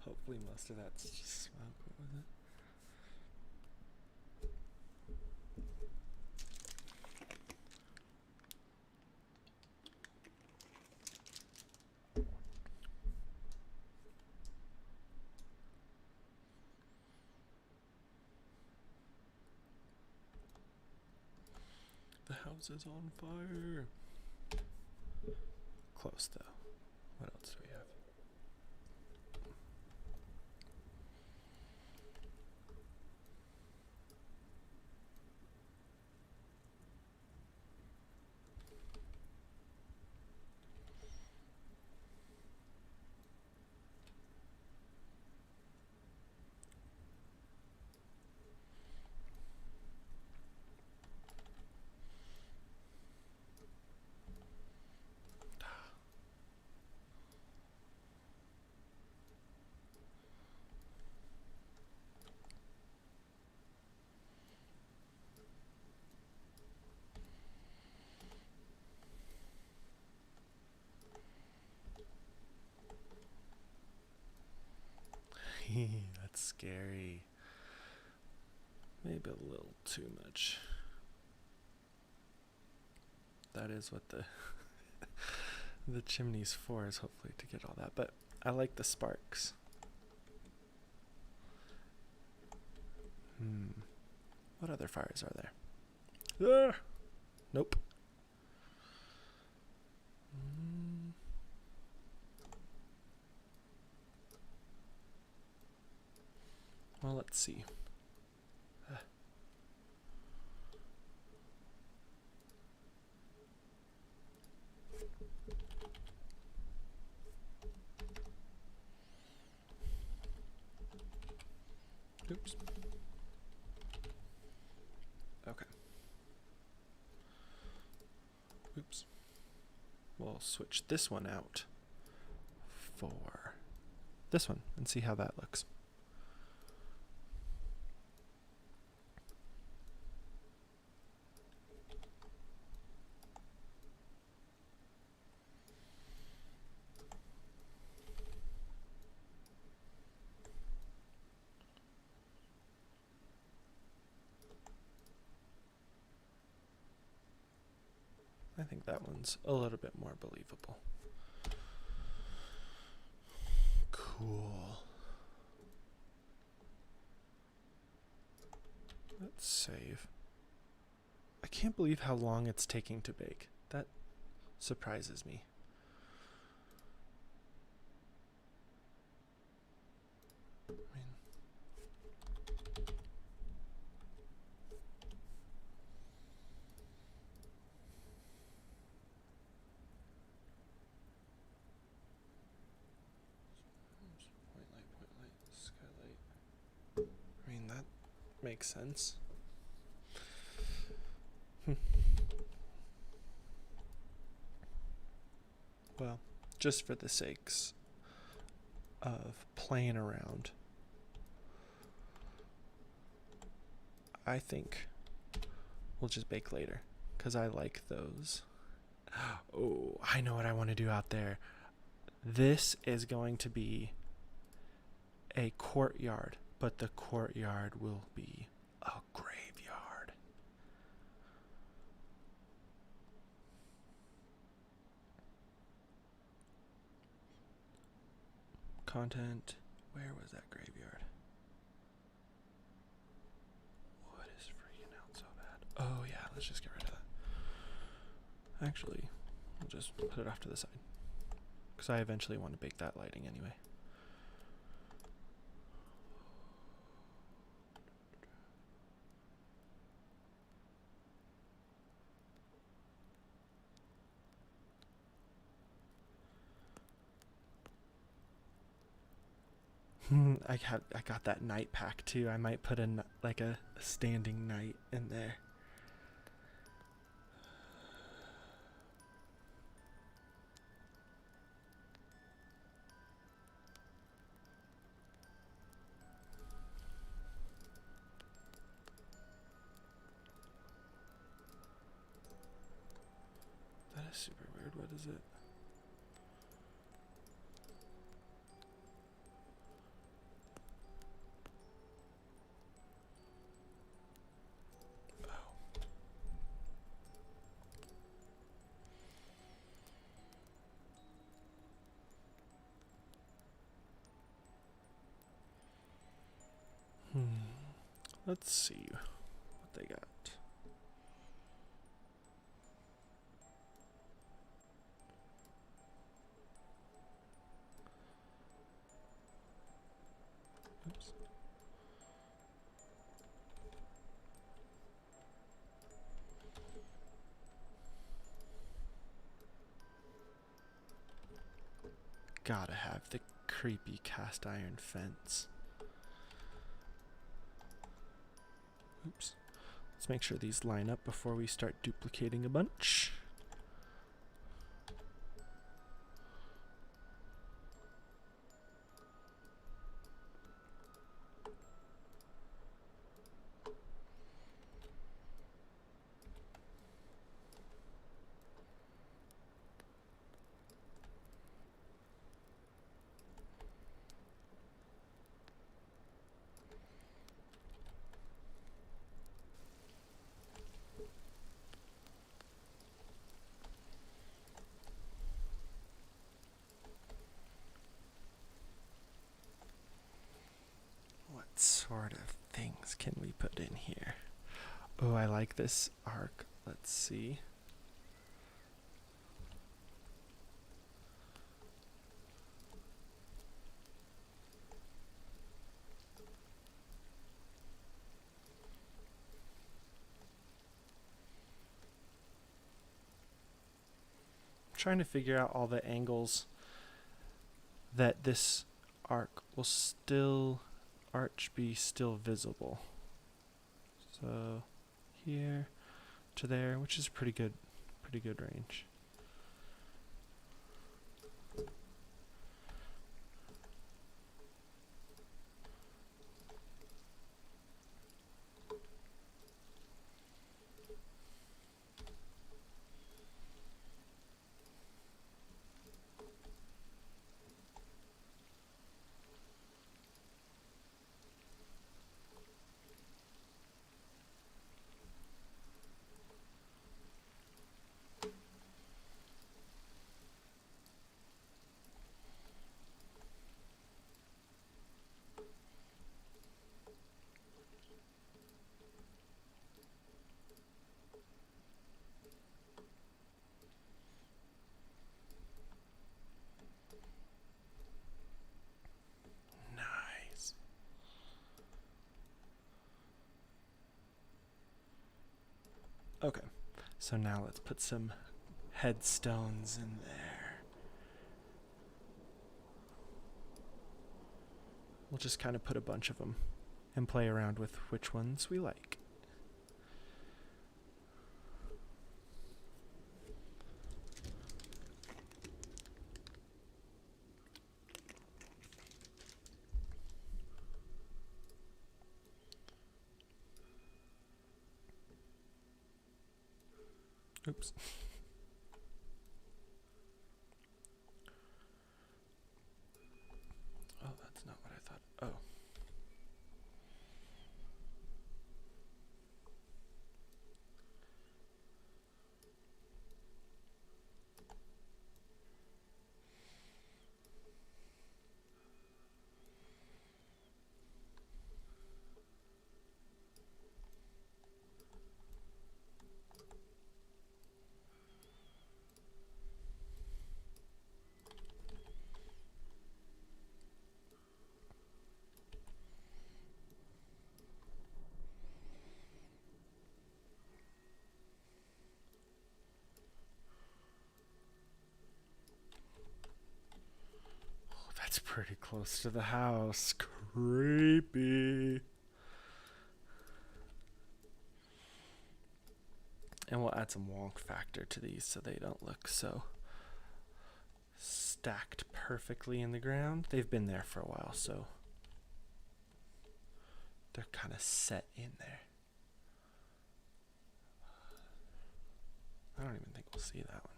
Hopefully most of that's just smoke. What was it? The house is on fire. Close though. What else do we have? That's scary. Maybe a little too much. That is what the the chimney's for, is hopefully to get all that. But I like the sparks. What other fires are there? Ah! Nope. Well, let's see. Oops. Okay. Oops. We'll switch this one out for this one and see how that looks. I think that one's a little bit more believable. Cool. Let's save. I can't believe how long it's taking to bake. That surprises me. Point light, skylight. I mean, that makes sense. Well, just for the sakes of playing around, I think we'll just bake later, because I like those. Oh, I know what I want to do out there. This is going to be a courtyard, but the courtyard will be a graveyard. Content. Where was that graveyard? What is freaking out so bad? Oh yeah, let's just get rid of that. Actually, we'll just put it off to the side, because I eventually want to bake that lighting anyway. I got that night pack too. I might put a standing night in there. That is super weird. What is it? Let's see what they got. Oops. Gotta have the creepy cast iron fence. Oops. Let's make sure these line up before we start duplicating a bunch. What sort of things can we put in here? Oh, I like this arc. Let's see. trying to figure out all the angles that this arch be still visible. So here to there, which is pretty good range. Nice. Okay, so now let's put some headstones in there. We'll just kind of put a bunch of them and play around with which ones we like. Oops. Oh, that's not what I thought. Oh. That's pretty close to the house. Creepy. And we'll add some wonk factor to these so they don't look so stacked perfectly in the ground. They've been there for a while, so they're kind of set in there. I don't even think we'll see that one.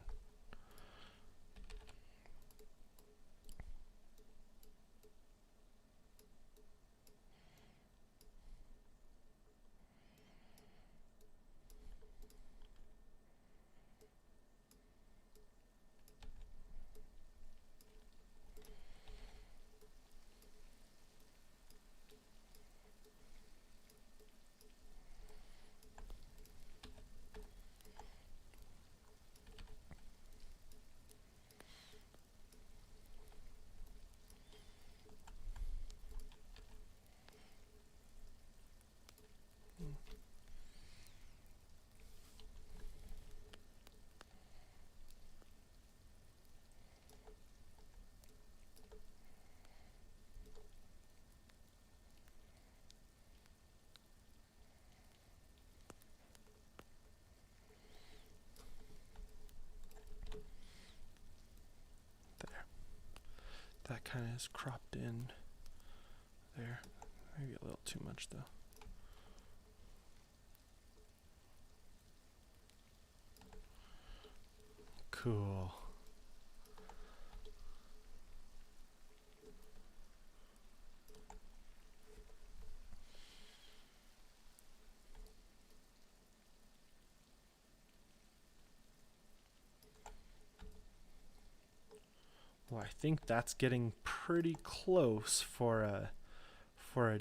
That kind of is cropped in there. Maybe a little too much though. Cool. Well, I think that's getting pretty close for a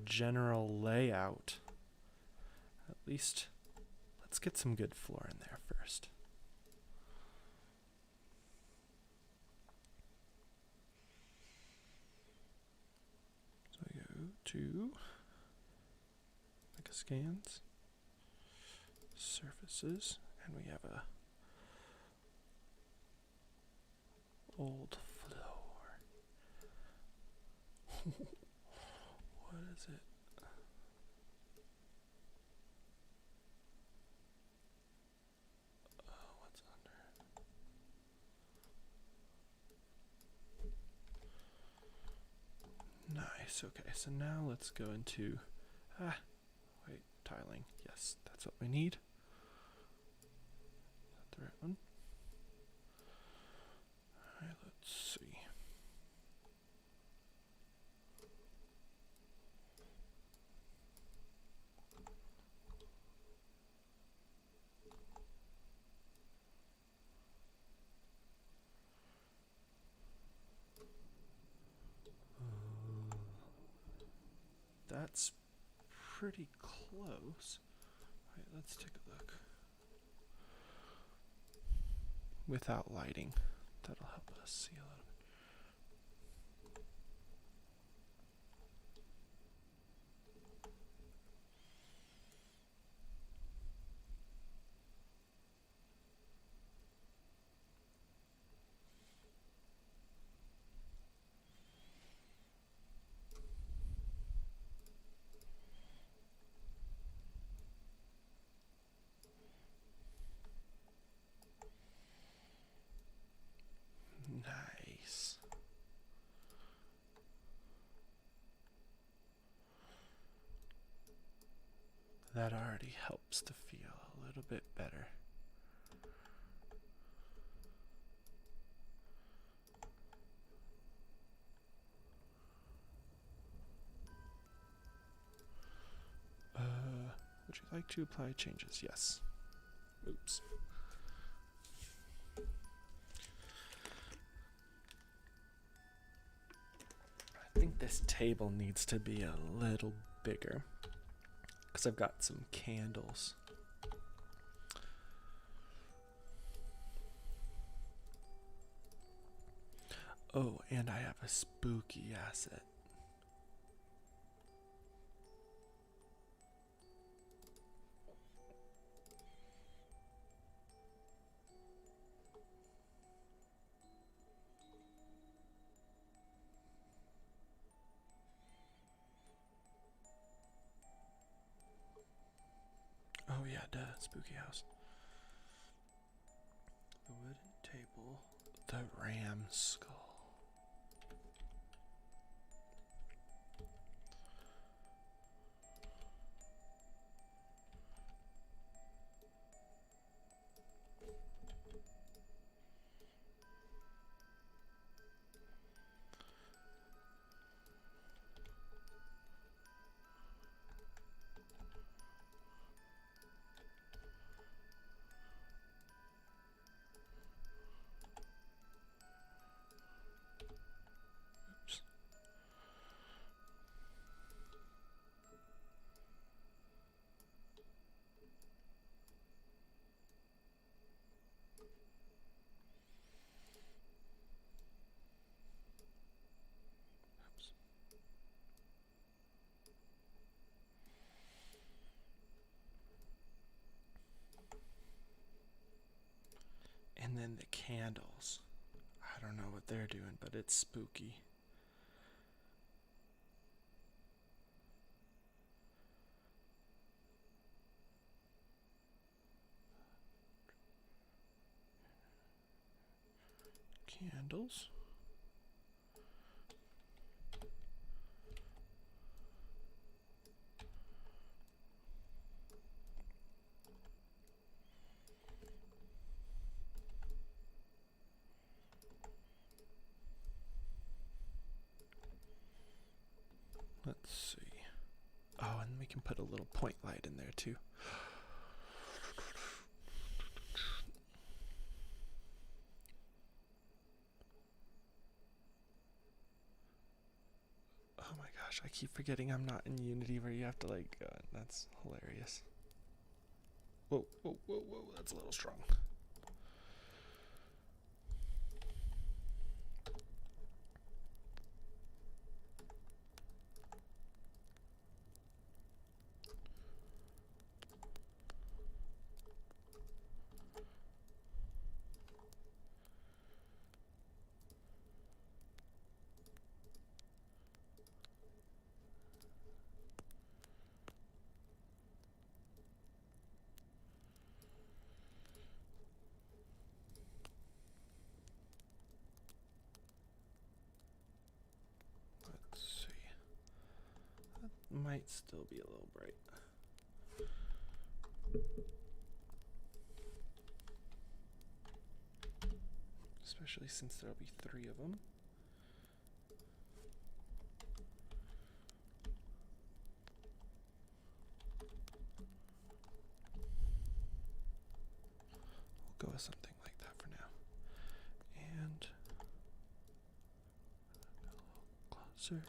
general layout. At least let's get some good floor in there first. So we go to megascans, surfaces, and we have a old floor. What is it? What's under? Nice. Okay, so now let's go into tiling. Yes, that's what we need. Is that the right one? Alright, let's see. That's pretty close. Alright, let's take a look. Without lighting, that'll help us see a little bit. Nice. That already helps to feel a little bit better. Would you like to apply changes? Yes. Oops. I think this table needs to be a little bigger because I've got some candles. Oh, and I have a spooky asset. Oh yeah, duh, spooky house. The wooden table, the ram skull. And then the candles. I don't know what they're doing, but it's spooky. Candles. Let's see. Oh, and we can put a little point light in there too. Oh my gosh, I keep forgetting I'm not in Unity where you have to like, that's hilarious. Whoa, whoa, whoa, whoa, that's a little strong. might still be a little bright. Especially since there'll be 3 of them. We'll go with something like that for now. And a little closer.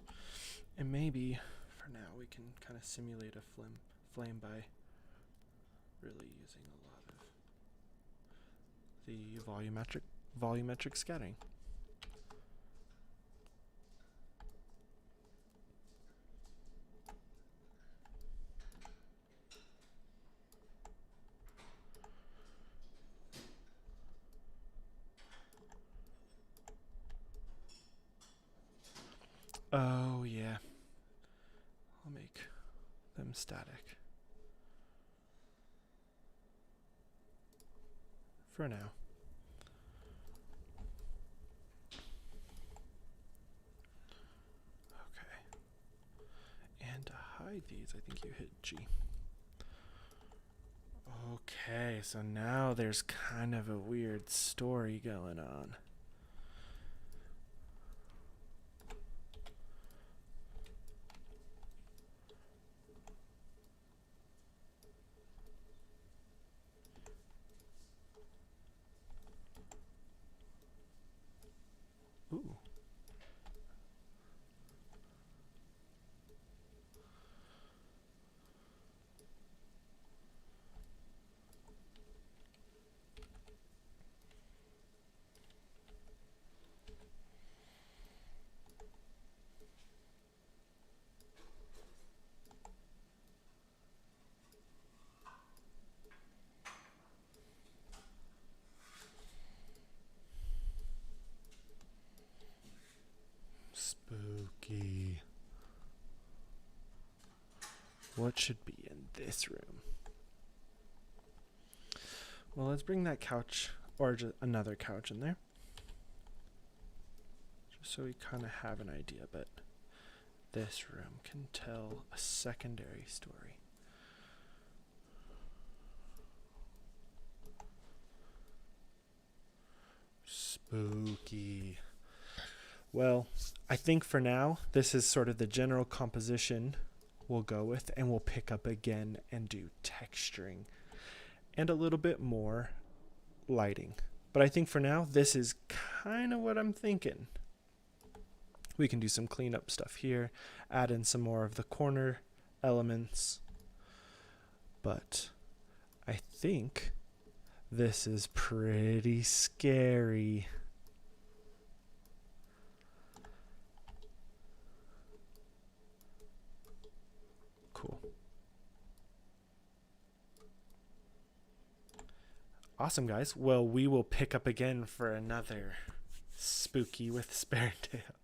And maybe for now we can kind of simulate a flame by really using a lot of the volumetric scattering. Oh yeah, I'll make them static for now. Okay, and to hide these, I think you hit G. Okay, so now there's kind of a weird story going on. Ooh. Spooky. What should be in this room? Well, let's bring that couch or just another couch in there. Just so we kind of have an idea, but this room can tell a secondary story. Spooky. Well, I think for now, this is sort of the general composition we'll go with, and we'll pick up again and do texturing and a little bit more lighting. But I think for now, this is kind of what I'm thinking. We can do some cleanup stuff here, add in some more of the corner elements. But I think this is pretty scary. Cool. Awesome, guys. Well, we will pick up again for another Spooky with Spare Tail.